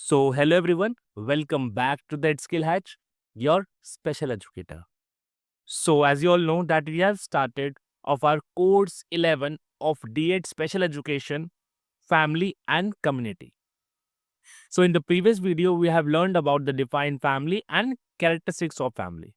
So, hello everyone, welcome back to the Skill Hatch, your special educator. So, as you all know, that we have started of our course 11 of D8 Special Education, Family and Community. So, in the previous video, we have learned about the defined family and characteristics of family.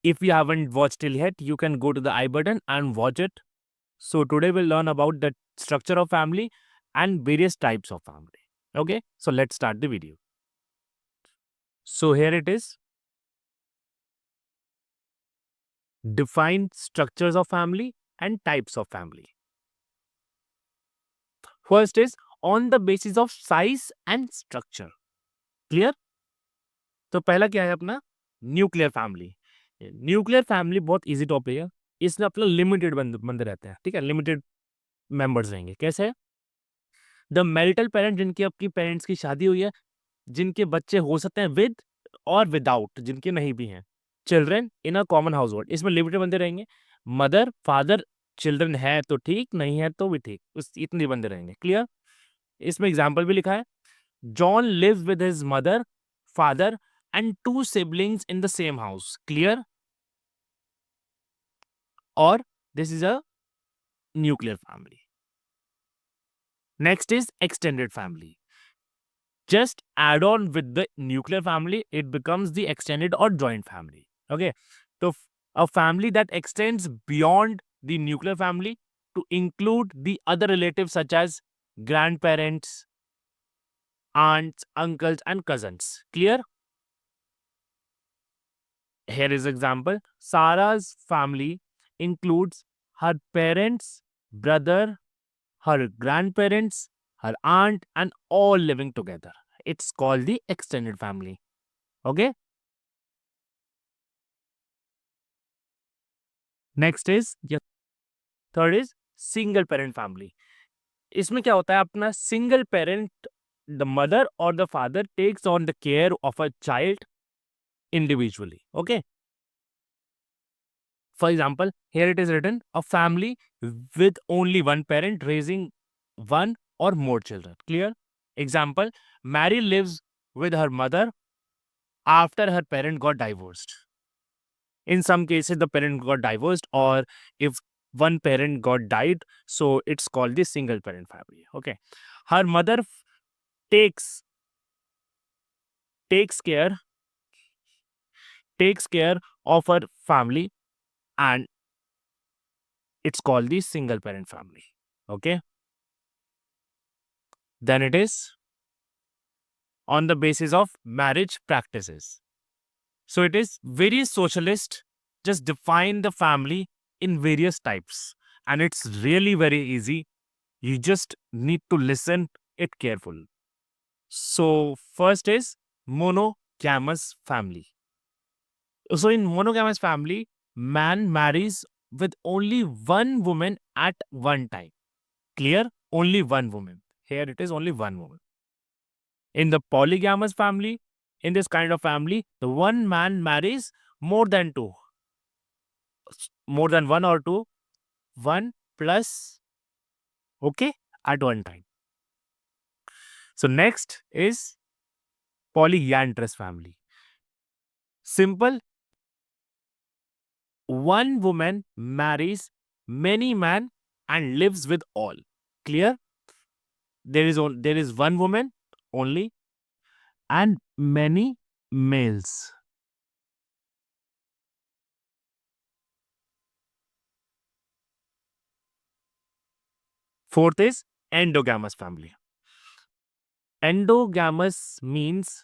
If you haven't watched till yet, you can go to the I button and watch it. So, today we'll learn about the structure of family and various types of family. Okay, so let's start the video. So, here it is. Define structures of family and types of family. First is on the basis of size and structure. Clear? तो पहला क्या है अपना nuclear family. Nuclear family बहुत easy topic है. इसमें अपना limited बंदे रहते हैं. ठीक है, लिमिटेड मेंबर्स रहेंगे. कैसे? द मैरिटल पेरेंट, जिनकी आपकी पेरेंट्स की शादी हुई है, जिनके बच्चे हो सकते हैं विद और विदाउट, जिनके नहीं भी हैं. Children in a common house hold, इसमें लिमिटेड बंदे रहेंगे. मदर फादर, चिल्ड्रन है तो ठीक, नहीं है तो भी ठीक, उस इतने बंदे रहेंगे. क्लियर? इसमें एग्जाम्पल भी लिखा है. John lives with his mother father and two siblings in the same house. Clear? और this is a nuclear family. Next is extended family. Just add on with the nuclear family, it becomes the extended or joint family. Okay, so a family that extends beyond the nuclear family to include the other relatives such as grandparents, aunts, uncles, and cousins. Clear? Here is example. Sarah's family includes her parents, brother, her grandparents, her aunt, and all living together. It's called the extended family. Okay. Next is या third is single parent family. इसमें क्या होता है अपना single parent, the mother or the father takes on the care of a child individually. Okay, for example here it is written a family with only one parent raising one or more children. Clear? Example, Mary lives with her mother after her parent got divorced. In some cases, the parent got divorced, or if one parent got died, so it's called the single parent family. Okay, her mother takes takes care takes care of her family, and it's called the single parent family. Okay, then it is on the basis of marriage practices. So it is very socialist, just define the family in various types, and it's really very easy. You just need to listen it carefully. So first is monogamous family. So in monogamous family, man marries with only one woman at one time. Clear? Only one woman. Here it is only one woman. In the polygamous family, in this kind of family, the one man marries more than two. More than one or two. One plus, okay, at one time. So next is polyandrous family. Simple. One woman marries many men and lives with all. Clear? There is one woman only and many males. Fourth is endogamous family. Endogamous means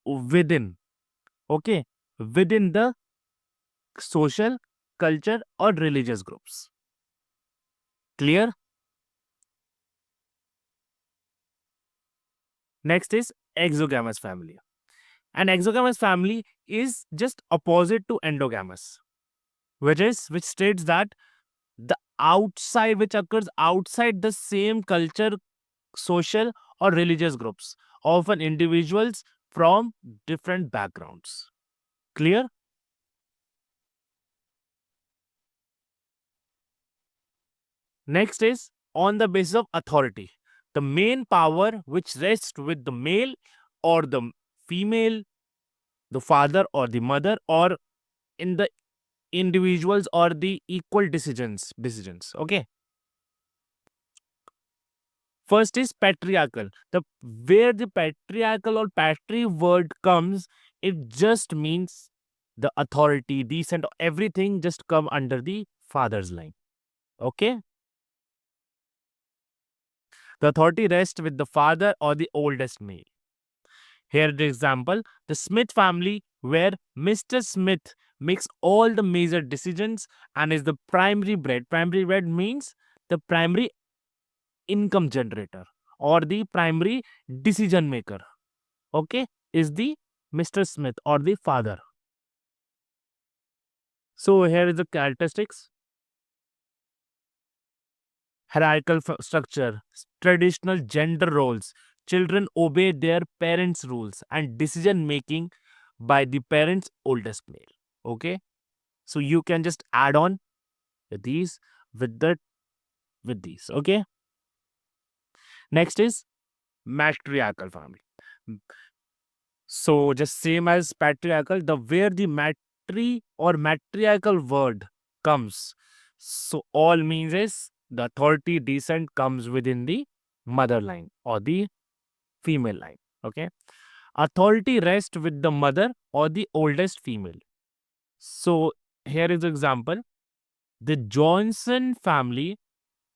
within, okay, within the social, culture, or religious groups. Clear? Next is exogamous family. An exogamous family is just opposite to endogamous, which states that the outside, which occurs outside the same culture, social, or religious groups, often individuals from different backgrounds. Clear? Next is on the basis of authority. The main power which rests with the male or the female, the father or the mother, or in the individuals or the equal decisions. Okay. First is patriarchal. The where the patriarchal or patri word comes, it just means the authority, decent, everything just come under the father's line. Okay. The authority rests with the father or the oldest male. Here the example, the Smith family, where Mr. Smith makes all the major decisions and is the primary bread. Primary bread means the primary income generator or the primary decision maker. Okay, is the Mr. Smith or the father. So here is the characteristics. Hierarchical structure, traditional gender roles. Children obey their parents' rules and decision making by the parents' oldest male. Okay, so you can just add on these with the with these. Okay, next is matriarchal family. So just same as patriarchal, the where the matri or matriarchal word comes. So all means is the authority descent comes within the mother line or the female line. Okay. Authority rests with the mother or the oldest female. So here is example. The Johnson family,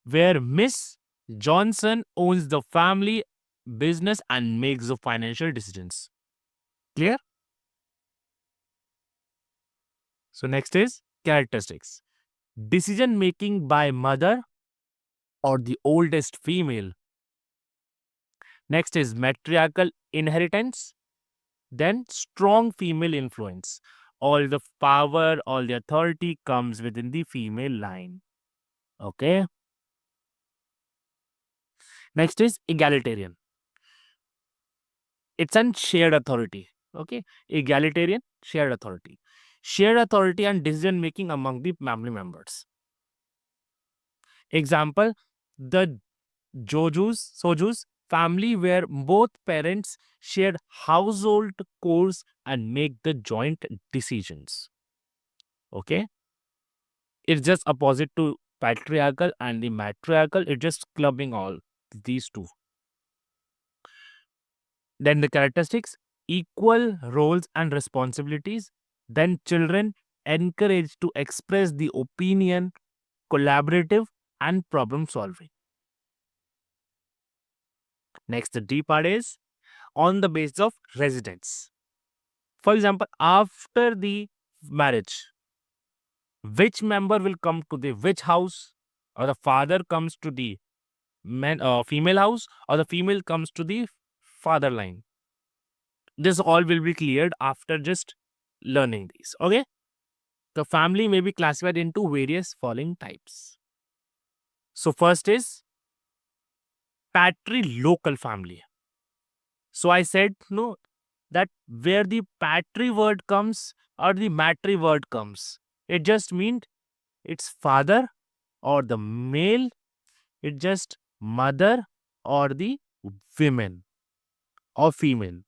where Miss Johnson owns the family business and makes the financial decisions. Clear? So next is characteristics. Decision making by mother or the oldest female. Next is matriarchal inheritance. Then strong female influence. All the power, all the authority comes within the female line. Okay. Next is egalitarian. It's an shared authority. Okay. Egalitarian, shared authority. Shared authority and decision making among the family members. Example, the Soju's family, where both parents share household chores and make the joint decisions. Okay. It's just opposite to patriarchal and the matriarchal. It's just clubbing all these two. Then the characteristics, equal roles and responsibilities. Then children encouraged to express the opinion, collaborative and problem solving. Next, the D part is on the basis of residence. For example, after the marriage, which member will come to the which house, or the father comes to the female house, or the female comes to the father line. This all will be cleared after just learning these. Okay. The family may be classified into various following types. So first is patrilocal family. So I said no that where the patri word comes or the matri word comes, it just means it's father or the male, it just mother or the women or female.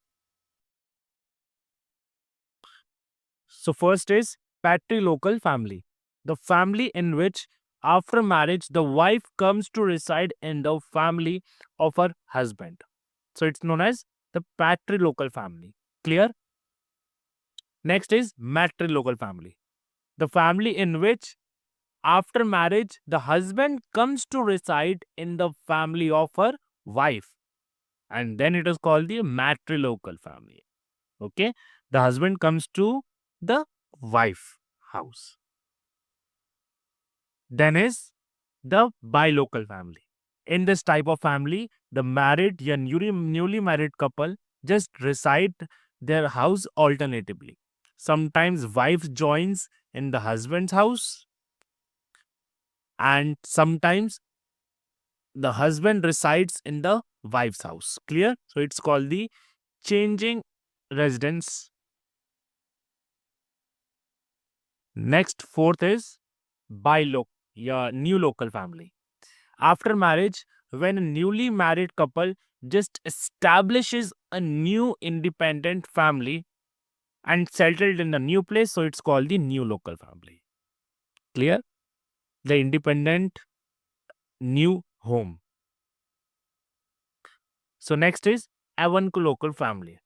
So first is patrilocal family, the family in which after marriage the wife comes to reside in the family of her husband. So it's known as the patrilocal family. Clear? Next is matrilocal family, the family in which after marriage the husband comes to reside in the family of her wife, and then it is called the matrilocal family. Okay, the husband comes to the wife house. Then is the bilocal family. In this type of family, the married या newly married couple just reside their house alternatively. Sometimes wife joins in the husband's house, and sometimes the husband resides in the wife's house. Clear? So it's called the changing residence. Next, fourth is new local family. After marriage, when a newly married couple just establishes a new independent family and settled in a new place, so it's called the new local family. Clear? The independent new home. So next is local family.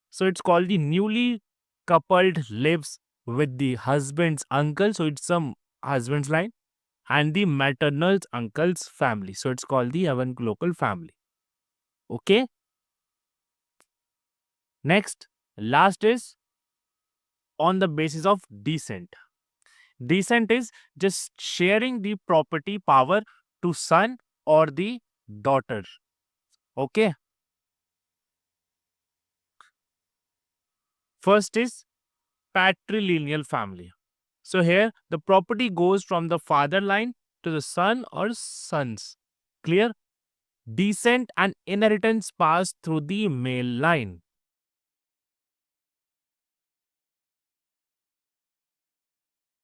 So it's called the newly coupled lives with the husband's uncle. So it's some husband's line and the maternal uncle's family. So it's called the local family. Okay. Next, last is on the basis of descent. Descent is just sharing the property power to son or the daughter. Okay. First is patrilineal family. So here the property goes from the father line to the son or sons. Clear? Descent and inheritance pass through the male line.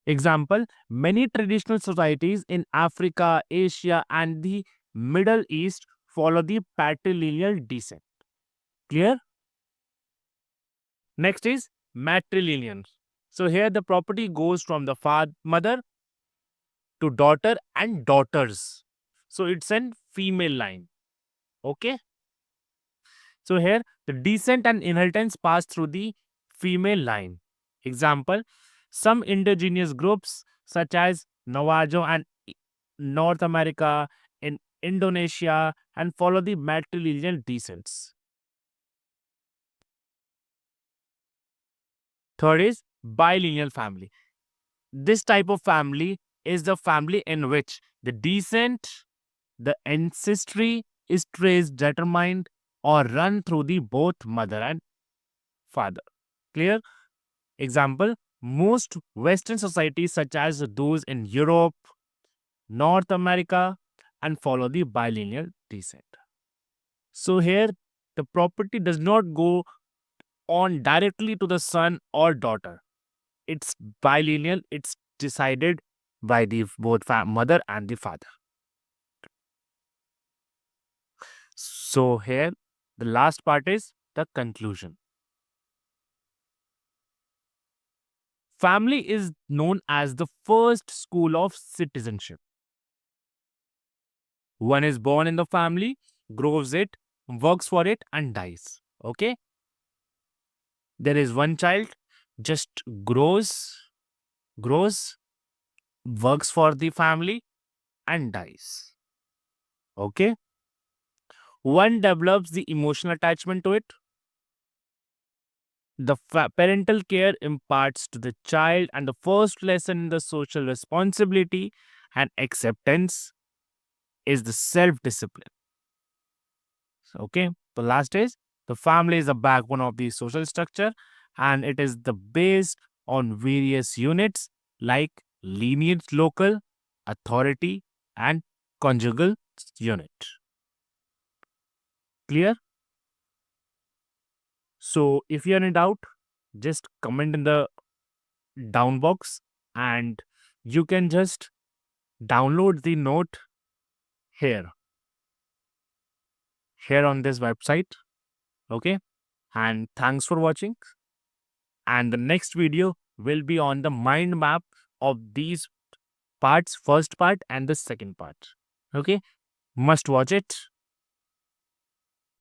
Example, many traditional societies in Africa, Asia, and the Middle East follow the patrilineal descent. Clear? Next is matrilineal. So here the property goes from the mother to daughter and daughters. So it's an female line. Okay. So here the descent and inheritance pass through the female line. Example, some indigenous groups such as Navajo and North America in Indonesia and follow the matrilineal descents. Third is bilineal family. This type of family is the family in which the descent, the ancestry is traced, determined, or run through the both mother and father. Clear? Example, most Western societies, such as those in Europe, North America, and follow the bilineal descent. So here, the property does not go on directly to the son or daughter. It's bilineal. It's decided by the both mother and the father. So here, the last part is the conclusion. Family is known as the first school of citizenship. One is born in the family, grows it, works for it, and dies. Okay? There is one child, just grows, works for the family, and dies. Okay? One develops the emotional attachment to it. The parental care imparts to the child, and the first lesson in the social responsibility and acceptance is the self discipline. Okay? The last is the family is the backbone of the social structure and it is the based on various units like lineage, local, authority, and conjugal unit. Clear? So if you're in doubt, just comment in the down box and you can just download the note here on this website. Okay? And thanks for watching. And the next video will be on the mind map of these parts, first part and the second part. Okay, must watch it.